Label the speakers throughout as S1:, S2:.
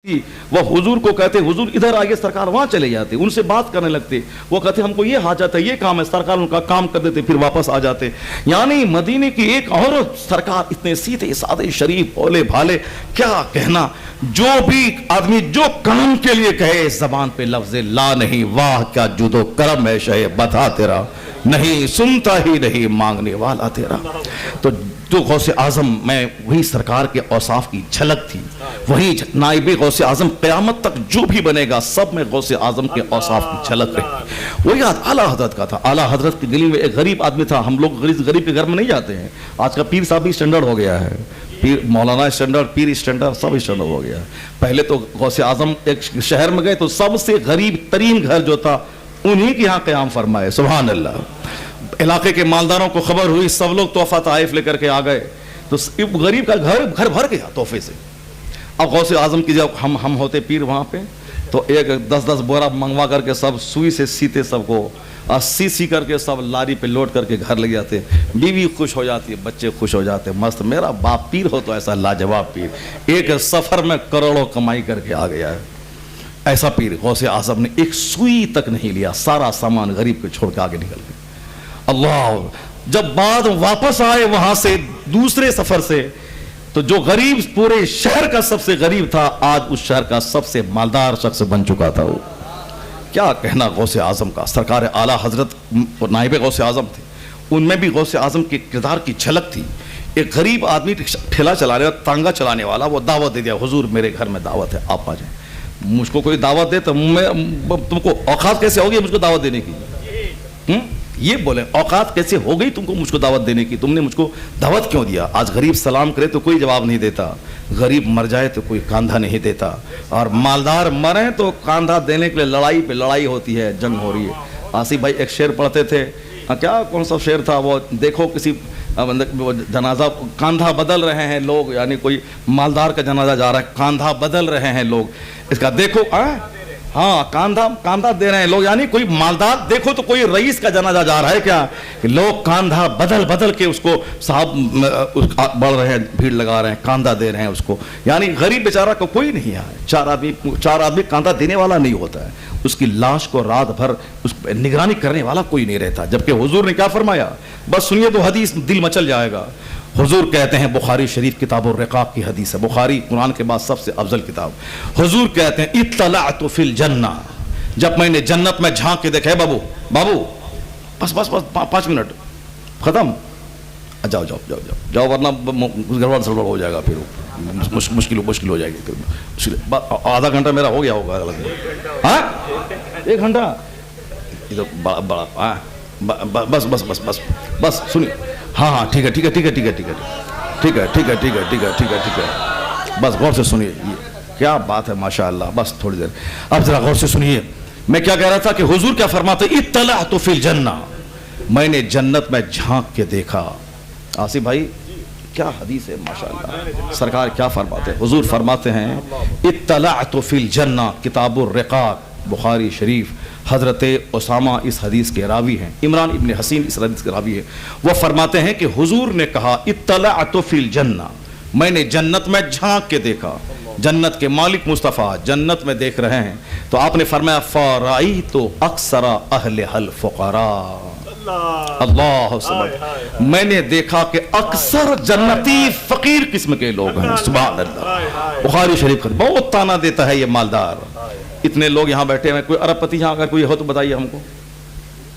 S1: وہ حضور کو کہتے حضور ادھر آگے، سرکار وہاں چلے جاتے، ان سے بات کرنے لگتے، وہ کہتے ہم کو یہ حاجت ہے، یہ کام ہے، سرکار ان کا کام کر دیتے، پھر واپس آ جاتے۔ یعنی مدینے کی ایک عورت، سرکار اتنے سیدھے سادے شریف بھولے بھالے، کیا کہنا، جو بھی آدمی جو کام کے لیے کہے زبان پہ لفظ لا نہیں، واہ کیا جود و کرم ہے شہ بتا تیرا، نہیں سنتا ہی نہیں مانگنے والا تیرا۔ تو غوث اعظم میں وہی سرکار کے اوصاف کی جھلک تھی، وہی نائب غوث اعظم قیامت تک جو بھی بنے گا سب میں غوث اعظم کے اوصاف کی جھلک رہی۔ وہ یاد اعلیٰ حضرت کا تھا، اعلیٰ حضرت کی گلی میں ایک غریب آدمی تھا، ہم لوگ غریب کے گھر میں نہیں جاتے ہیں، آج کا پیر صاحب بھی اسٹینڈرڈ ہو گیا ہے، پیر مولانا اسٹینڈرڈ، پیر اسٹینڈرڈ، سب اسٹینڈرڈ ہو گیا ہے۔ پہلے تو غوث اعظم ایک شہر میں گئے تو سب سے غریب ترین گھر جو تھا انہی کے یہاں قیام فرمائے، سبحان اللہ۔ علاقے کے مالداروں کو خبر ہوئی، سب لوگ تحفہ تحائف لے کر کے آ گئے، تو غریب کا گھر بھر گیا تحفے سے۔ اب غوث اعظم کی جب ہم ہوتے پیر وہاں پہ، تو ایک 10 بورا منگوا کر کے سب سوئی سے سیتے، سب کو سی کر کے سب لاری پہ لوٹ کر کے گھر لے جاتے، بیوی خوش ہو جاتی ہے، بچے خوش ہو جاتے، مست میرا باپ پیر ہو تو ایسا لاجواب پیر، ایک سفر میں کروڑوں کمائی کر کے آ گیا ہے، ایسا پیر غوث اعظم نے ایک سوئی تک نہیں لیا، سارا سامان غریب کو چھوڑ کے آگے نکل گئے۔ اللہ، جب بعد واپس آئے وہاں سے دوسرے سفر سے، تو جو غریب پورے شہر کا سب سے غریب تھا آج اس شہر کا سب سے مالدار شخص بن چکا تھا۔ وہ کیا کہنا غوث اعظم کا، سرکار اعلیٰ حضرت نائب غوث اعظم تھے، ان میں بھی غوث اعظم کے کردار کی جھلک تھی۔ ایک غریب آدمی ٹھیلا چلانے والا، تانگا چلانے والا، وہ دعوت دے دیا، حضور میرے گھر میں دعوت ہے، آپ آ جائیں۔ مجھ کو کوئی دعوت دے تو تم کو اوقات کیسے ہوگی مجھ کو دعوت دینے کی؟ یہ بولیں اوقات کیسے ہو گئی تم کو مجھ کو دعوت دینے کی؟ تم نے مجھ کو دعوت کیوں دیا؟ آج غریب سلام کرے تو کوئی جواب نہیں دیتا، غریب مر جائے تو کوئی کاندھا نہیں دیتا، اور مالدار مرے تو کاندھا دینے کے لیے لڑائی پہ لڑائی ہوتی ہے، جنگ ہو رہی ہے۔ آصف بھائی ایک شعر پڑھتے تھے، کیا کون سا شعر تھا وہ، دیکھو کسی جنازہ کاندھا بدل رہے ہیں لوگ، یعنی کوئی مالدار کا جنازہ جا رہا ہے، کاندھا بدل رہے ہیں لوگ، اس کا دیکھو ہاں کاندھا دے رہے ہیں لوگ، یعنی کوئی مالدار دیکھو تو کوئی رئیس کا جنازہ جا رہا ہے کیا، کہ لوگ کاندھا بدل کے اس کو صاحب بڑھ رہے ہیں، بھیڑ لگا رہے ہیں، کاندھا دے رہے ہیں اس کو، یعنی غریب بیچارہ کو کوئی نہیں ہے، چار آدمی کاندھا دینے والا نہیں ہوتا ہے، اس کی لاش کو رات بھر اس نگرانی کرنے والا کوئی نہیں رہتا۔ جبکہ حضور نے کیا فرمایا، بس سنیے تو حدیث دل مچل جائے گا۔ حضور کہتے ہیں، بخاری شریف کتاب الرقاق کی حدیث ہے، بخاری قرآن کے بعد سب سے افضل کتاب۔ حضور کہتے ہیں، اطلعت فی الجنہ، جب میں نے جنت میں جھانک کے دیکھا ہے، بابو بس 5 منٹ ختم، جاؤ ورنہ گڑبڑ سڑبڑ ہو جائے گا، پھر مشکل ہو جائے گی، پھر آدھا گھنٹہ میرا ہو گیا ہوگا، ہاں 1 گھنٹہ بڑا بس سنیے، ہاں ٹھیک ہے، بس غور سے سنیے، کیا بات ہے ماشاء اللہ، بس تھوڑی دیر اب ذرا غور سے سنیے۔ میں کیا کہہ رہا تھا کہ حضور کیا فرماتے، اطلعت فی الجنہ، میں نے جنت میں جھانک کے دیکھا۔ آصف بھائی کیا حدیث ہے ماشاء اللہ، سرکار کیا فرماتے ہیں، حضور فرماتے ہیں، اطلعت فی الجنہ، کتاب الرقاق بخاری شریف، حضرت اسامہ اس حدیث کے راوی ہیں، عمران ابن حسین اس حدیث کے راوی ہیں، وہ فرماتے ہیں کہ حضور نے کہا، اطلعت فی الجنہ، میں نے جنت میں جھانک کے دیکھا، جنت کے مالک مصطفیٰ جنت میں دیکھ رہے ہیں، تو آپ نے فرمایا، فرأیت اکثر اہلھا الفقراء، اللہ سبحانہ، میں نے دیکھا کہ اکثر جنتی فقیر قسم کے لوگ ہیں، سبحان اللہ۔ بخاری شریف بہت تانا دیتا ہے یہ مالدار، اتنے لوگ یہاں بیٹھے ہیں، کوئی ارب پتی یہاں اگر کوئی ہو تو بتائیے ہم کو،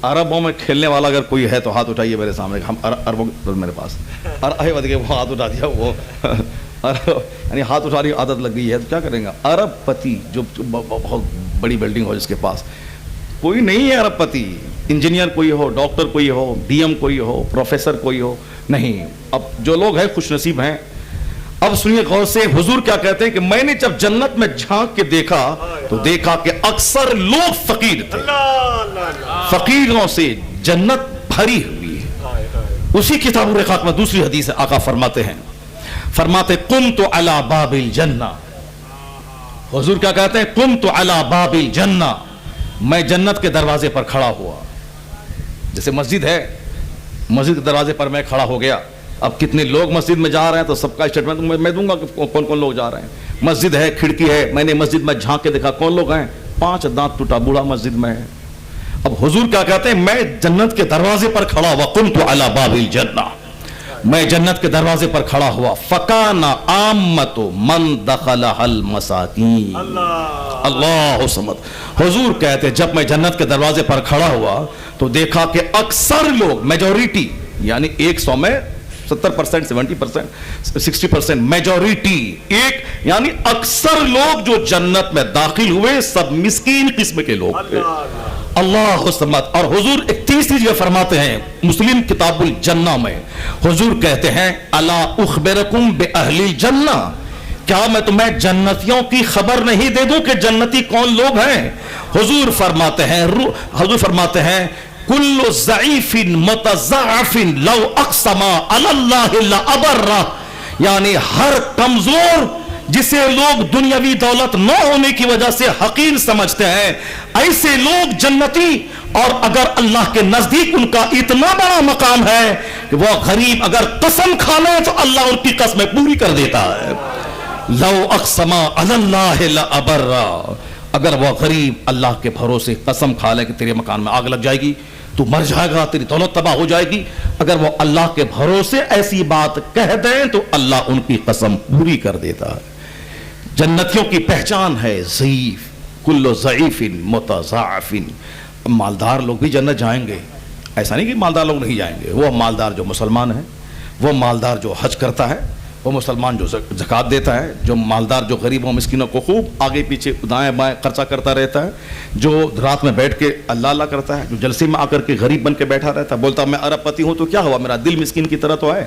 S1: عربوں میں کھیلنے والا اگر کوئی ہے تو ہاتھ اٹھائیے میرے سامنے، ہم عربوں میرے پاس وہ ہاتھ اٹھا دیا، وہ یعنی ہاتھ اٹھا رہی عادت لگ گئی ہے تو کیا کریں گا۔ عرب پتی جو بہت بڑی بلڈنگ ہو جس کے پاس، کوئی نہیں ہے عرب پتی، انجینئر کوئی ہو، ڈاکٹر کوئی ہو، ڈی ایم کوئی ہو، پروفیسر کوئی ہو، نہیں۔ اب جو لوگ ہیں خوش نصیب ہیں۔ اب سنیے غور سے، حضور کیا کہتے ہیں کہ میں نے جب جنت میں جھانک کے دیکھا تو دیکھا کہ اکثر لوگ فقیر تھے، فقیروں سے جنت بھری ہوئی ہے۔ اسی کتاب الرقاق میں دوسری حدیث ہے، آقا فرماتے ہیں، قمت علی باب الجنہ، حضور کیا کہتے ہیں، قمت علی باب الجنہ، میں جنت کے دروازے پر کھڑا ہوا، جیسے مسجد ہے، مسجد کے دروازے پر میں کھڑا ہو گیا۔ اب کتنے لوگ مسجد میں جا رہے ہیں تو سب کا اسٹیٹمنٹ میں دوں گا کہ کون کون لوگ جا رہے ہیں۔ مسجد ہے, کھڑکی ہے, میں نے مسجد میں جھانک کے دیکھا, کون لوگ ہیں؟ 5 دانت ٹوٹا بوڑھا مسجد میں ہے. اب حضور کیا کہتے ہیں, میں جنت کے دروازے پر کھڑا ہوا, قمت علی باب الجنہ, میں جنت کے دروازے پر کھڑا ہوا, فکان عامۃ من دخلها المساکین. اللہ صمد. حضور کہتے ہیں جب میں جنت کے دروازے پر کھڑا ہوا تو دیکھا کہ اکثر لوگ, میجورٹی یعنی 100 میں 70%, 70%, 60%, میجورٹی ایک یعنی اکثر لوگ جو جنت میں داخل ہوئے سب مسکین قسم کے لوگ تھے. اللہ سمت. اور حضور ایک تیسری جگہ فرماتے ہیں مسلم کتاب الجنہ میں, حضور کہتے ہیں الا اخبرکم باہل الجنہ, کیا میں تمہیں جنتیوں کی خبر نہیں دے دوں کہ جنتی کون لوگ ہیں؟ حضور فرماتے ہیں کل ضعیف متضعف لو اقسم علی اللہ لابرہ, یعنی ہر کمزور جسے لوگ دنیاوی دولت نہ ہونے کی وجہ سے حقیر سمجھتے ہیں, ایسے لوگ جنتی, اور اگر اللہ کے نزدیک ان کا اتنا بڑا مقام ہے کہ وہ غریب اگر قسم کھا لے تو اللہ ان کی قسمیں پوری کر دیتا ہے. لو اقسم علی اللہ لابرہ, اگر وہ غریب اللہ کے بھروسے قسم کھا لے کہ تیرے مکان میں آگ لگ جائے گی, تو مر جائے گا, تیری دولت تباہ ہو جائے گی, اگر وہ اللہ کے بھروسے ایسی بات کہہ دیں تو اللہ ان کی قسم پوری کر دیتا ہے. جنتیوں کی پہچان ہے ضعیف, کل ضعیف متضعف. مالدار لوگ بھی جنت جائیں گے, ایسا نہیں کہ مالدار لوگ نہیں جائیں گے. وہ مالدار جو مسلمان ہیں, وہ مالدار جو حج کرتا ہے, وہ مسلمان جو زکوٰۃ دیتا ہے, جو مالدار جو غریبوں مسکینوں کو خوب آگے پیچھے دائیں بائیں خرچہ کرتا رہتا ہے, جو رات میں بیٹھ کے اللہ اللہ کرتا ہے, جو جلسے میں آ کر کے غریب بن کے بیٹھا رہتا ہے, بولتا میں ارب پتی ہوں تو کیا ہوا, میرا دل مسکین کی طرح تو ہے,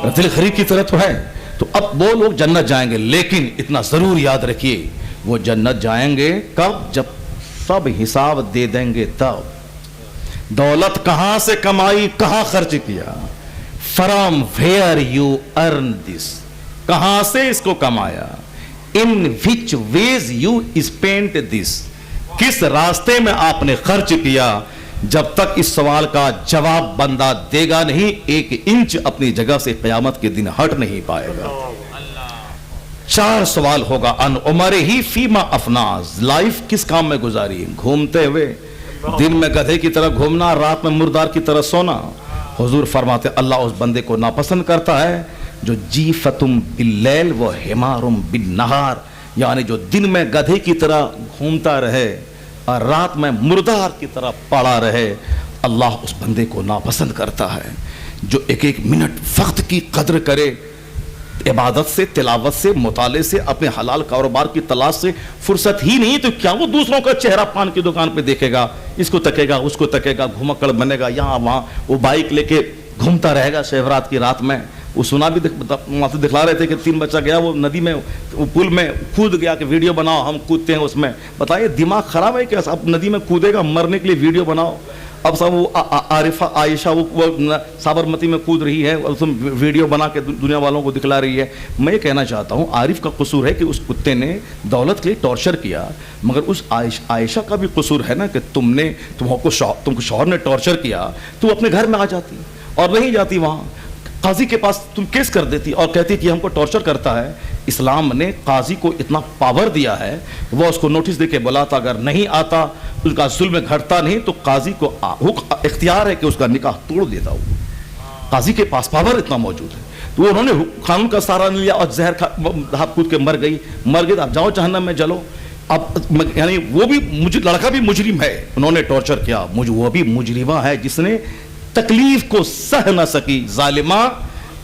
S1: میرا دل غریب کی طرح تو ہے. تو اب وہ لوگ جنت جائیں گے, لیکن اتنا ضرور یاد رکھیے وہ جنت جائیں گے کب, جب سب حساب دے دیں گے تب. دولت کہاں سے کمائی, کہاں خرچ کیا, فرام ویئر یو ارن دس, کہاں سے اس کو کمایا, ان وچ ویز یو اسپینٹ دس, کس راستے میں آپ نے خرچ کیا. جب تک اس سوال کا جواب بندہ دے گا نہیں, 1 انچ اپنی جگہ سے قیامت کے دن ہٹ نہیں پائے گا. 4 سوال ہوگا, ان عمر ہی فیما افناز, لائف کس کام میں گزاری, گھومتے ہوئے, دن میں گدھے کی طرح گھومنا, رات میں مردار کی طرح سونا. حضور فرماتے اللہ اس بندے کو ناپسند کرتا ہے جو جیفتم باللیل و حمارم بالنہار, یعنی جو دن میں گدھے کی طرح گھومتا رہے اور رات میں مردار کی طرح پڑا رہے. اللہ اس بندے کو ناپسند کرتا ہے. جو ایک منٹ وقت کی قدر کرے, عبادت سے, تلاوت سے, مطالعے سے, اپنے حلال کاروبار کی تلاش سے فرصت ہی نہیں, تو کیا وہ دوسروں کا چہرہ پان کی دکان پہ دیکھے گا, اس کو تکے گا, اس کو تکے گا, گھمکڑ بنے گا یہاں وہاں, وہ بائک لے کے گھومتا رہے گا شیورات کی رات میں. وہ سنا بھی دکھلا رہے تھے کہ 3 بچہ گیا وہ ندی میں, وہ پل میں کود گیا کہ ویڈیو بناؤ ہم کودتے ہیں اس میں. بتائیے دماغ خراب ہے کیا, اب ندی میں کودے گا مرنے کے لیے ویڈیو بناؤ. اب سب وہ عارفہ عائشہ وہ سابرمتی میں کود رہی ہے, ویڈیو بنا کے دنیا والوں کو دکھلا رہی ہے. میں یہ کہنا چاہتا ہوں عارف کا قصور ہے کہ اس کتے نے دولت کے لیے ٹارچر کیا, مگر اس عائشہ کا بھی قصور ہے نا کہ تم کو شوہر نے ٹارچر کیا, تو اپنے گھر میں آ جاتی اور نہیں جاتی وہاں, قاضی کے پاس تم کیس کر دیتی اور کہتی کہ ہم کو ٹارچر کرتا ہے. اسلام نے قاضی کو اتنا پاور دیا ہے, وہ اس کو نوٹس دے کے بلاتا, اگر نہیں آتا اس کا ظلم گھٹتا نہیں تو قاضی کو اختیار ہے کہ اس کا نکاح توڑ دیتا ہو. قاضی کے پاس پاور اتنا موجود ہے. تو انہوں نے قانون کا سہارا نہیں لیا اور زہر کود کے مر گئی, اب جاؤ جہنم میں جلو. اب یعنی وہ بھی لڑکا بھی مجرم ہے, انہوں نے ٹارچر کیا, وہ بھی مجرمہ ہے جس نے تکلیف کو سہ نہ سکی. ظالمہ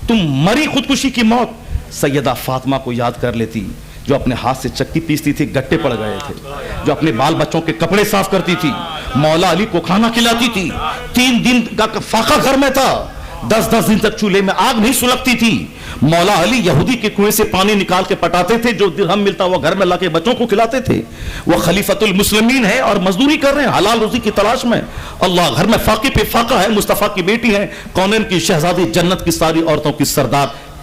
S1: تم مری خودکشی کی موت. سیدہ فاطمہ کو یاد کر لیتی جو اپنے ہاتھ سے چکی پیستی تھی, گٹے پڑ گئے تھے, جو اپنے بال بچوں کے کپڑے صاف کرتی تھی, مولا علی کو کھانا کھلاتی تھی, 3 دن کا فاقہ گھر میں تھا, 10 دن تک چولہے میں آگ نہیں سلگتی تھی. مولا علی یہودی کے کنویں سے پانی نکال کے پٹاتے تھے, جو درہم ملتا وہ گھر میں لا کے بچوں کو کھلاتے تھے. وہ خلیفۃ المسلمین ہے اور مزدوری کر رہے ہیں حلال روزی کی تلاش میں. اللہ گھر میں فاقے پہ فاقہ ہے, مصطفیٰ کی بیٹی ہے, کونین کی شہزادی, جنت کی ساری عورتوں کی سردار,